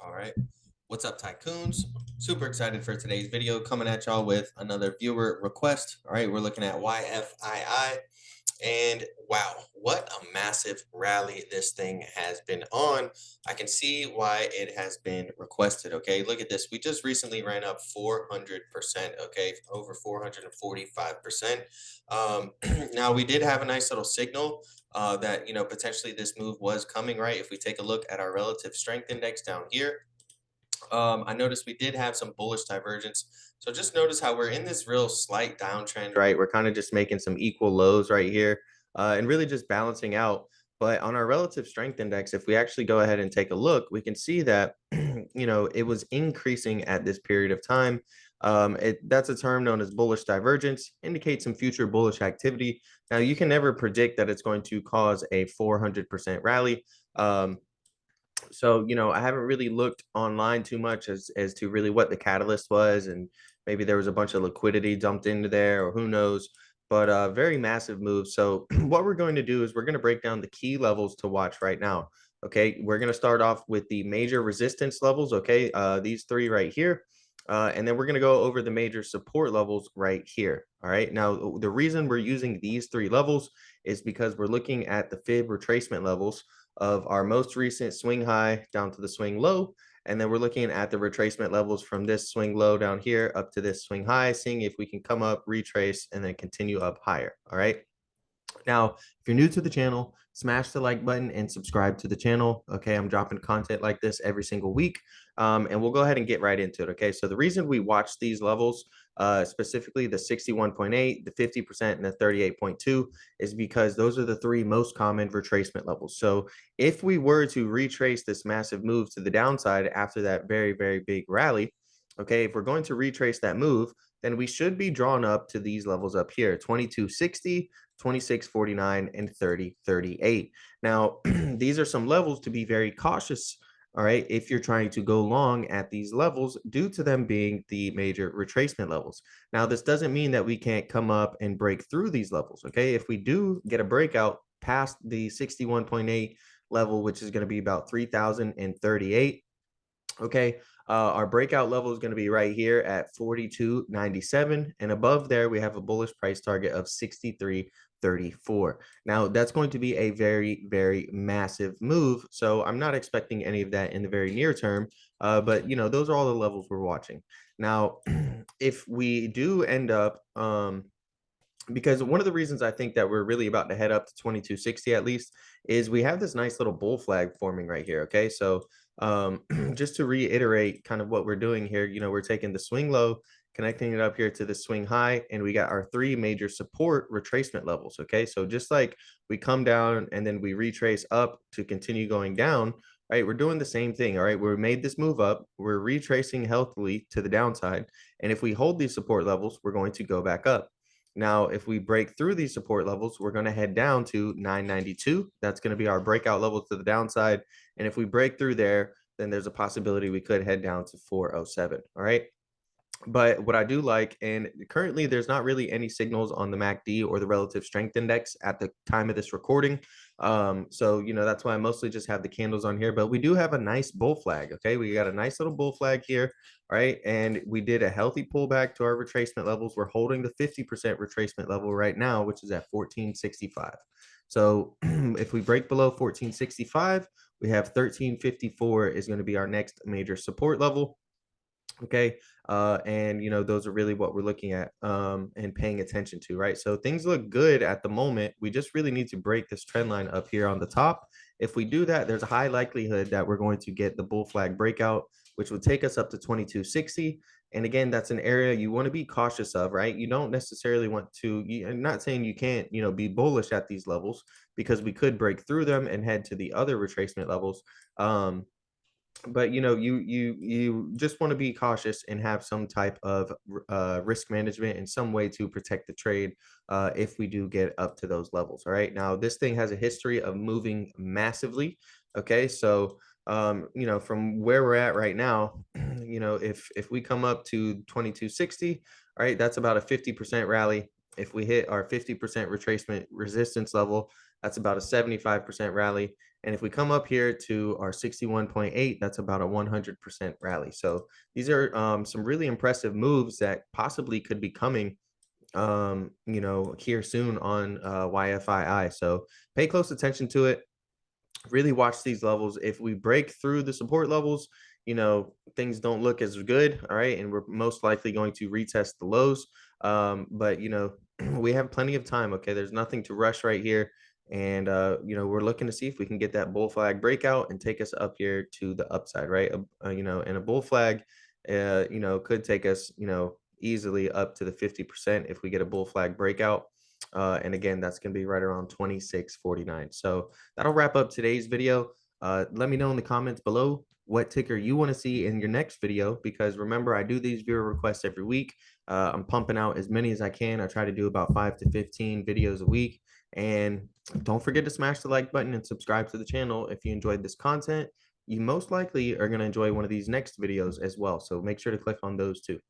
All right. What's up, tycoons? Super excited for today's video, coming at y'all with another viewer request. All right, we're looking at YFII. And wow, what a massive rally this thing has been on. I can see why it has been requested. Okay, look at this. We just recently ran up 400%. Okay, over 445%. Now, we did have a nice little signal that, potentially this move was coming, right? If we take a look at our relative strength index down here, I noticed we did have some bullish divergence. So just notice how we're in this real slight downtrend, right? We're kind of just making some equal lows right here and really just balancing out. But on our relative strength index, if we actually go ahead and take a look, we can see that, it was increasing at this period of time. That's a term known as bullish divergence, indicates some future bullish activity. Now, you can never predict that it's going to cause a 400% rally. So I haven't really looked online too much as to really what the catalyst was, and maybe there was a bunch of liquidity dumped into there, or who knows. But very massive move. So what we're going to do is we're going to break down the key levels to watch right now. Okay, we're going to start off with the major resistance levels. Okay, these three right here. And then we're going to go over the major support levels right here. All right. Now, the reason we're using these three levels is because we're looking at the fib retracement levels of our most recent swing high down to the swing low. And then we're looking at the retracement levels from this swing low down here up to this swing high, seeing if we can come up, retrace, and then continue up higher. All right. Now, if you're new to the channel, smash the like button and subscribe to the channel. Okay, I'm dropping content like this every single week. And we'll go ahead and get right into it. Okay, so the reason we watch these levels, specifically the 61.8, the 50%, and the 38.2, is because those are the three most common retracement levels. So if we were to retrace this massive move to the downside after that very, very big rally, okay, if we're going to retrace that move, then we should be drawn up to these levels up here, 2260, 2649, and 3038. Now, these are some levels to be very cautious, all right, if you're trying to go long at these levels due to them being the major retracement levels. Now, this doesn't mean that we can't come up and break through these levels, okay? If we do get a breakout past the 61.8 level, which is going to be about 3038, okay, our breakout level is going to be right here at 42.97, and above there we have a bullish price target of 63.34. Now that's going to be a very, very massive move, so I'm not expecting any of that in the very near term. But those are all the levels we're watching. Now if we do end up because one of the reasons I think that we're really about to head up to 2260 at least is we have this nice little bull flag forming right here. Okay, so just to reiterate kind of what we're doing here, we're taking the swing low, connecting it up here to the swing high, and we got our three major support retracement levels. Okay, so just like we come down and then we retrace up to continue going down, right? We're doing the same thing. All right, we made this move up, we're retracing healthily to the downside, and if we hold these support levels, we're going to go back up. Now, if we break through these support levels, we're going to head down to 992. That's going to be our breakout level to the downside. And if we break through there, then there's a possibility we could head down to 407. All right. But what I do like, and currently there's not really any signals on the MACD or the relative strength index at the time of this recording. So that's why I mostly just have the candles on here, but we do have a nice bull flag. Okay, we got a nice little bull flag here, right? And we did a healthy pullback to our retracement levels. We're holding the 50% retracement level right now, which is at 1465. So if we break below 1465, we have 1354 is going to be our next major support level. Okay. And those are really what we're looking at and paying attention to, right? So things look good at the moment. We just really need to break this trend line up here on the top. If we do that, there's a high likelihood that we're going to get the bull flag breakout, which will take us up to 2260. And again, that's an area you want to be cautious of, right? You don't necessarily want to, I'm not saying you can't, be bullish at these levels, because we could break through them and head to the other retracement levels. But you just want to be cautious and have some type of risk management and some way to protect the trade if we do get up to those levels. All right, now this thing has a history of moving massively. Okay, so from where we're at right now, if we come up to 2260, all right, that's about a 50% rally. If we hit our 50% retracement resistance level, that's about a 75% rally. And if we come up here to our 61.8, that's about a 100% rally. So these are some really impressive moves that possibly could be coming here soon on YFII. So pay close attention to it, really watch these levels. If we break through the support levels, things don't look as good. All right. And we're most likely going to retest the lows. But, we have plenty of time. Okay. There's nothing to rush right here. And, we're looking to see if we can get that bull flag breakout and take us up here to the upside, right? And a bull flag, could take us, easily up to the 50% if we get a bull flag breakout. And again, that's going to be right around 26.49. So that'll wrap up today's video. Let me know in the comments below what ticker you want to see in your next video, because remember, I do these viewer requests every week. I'm pumping out as many as I can. I try to do about 5 to 15 videos a week. And don't forget to smash the like button and subscribe to the channel if you enjoyed this content. You most likely are going to enjoy one of these next videos as well. So make sure to click on those too.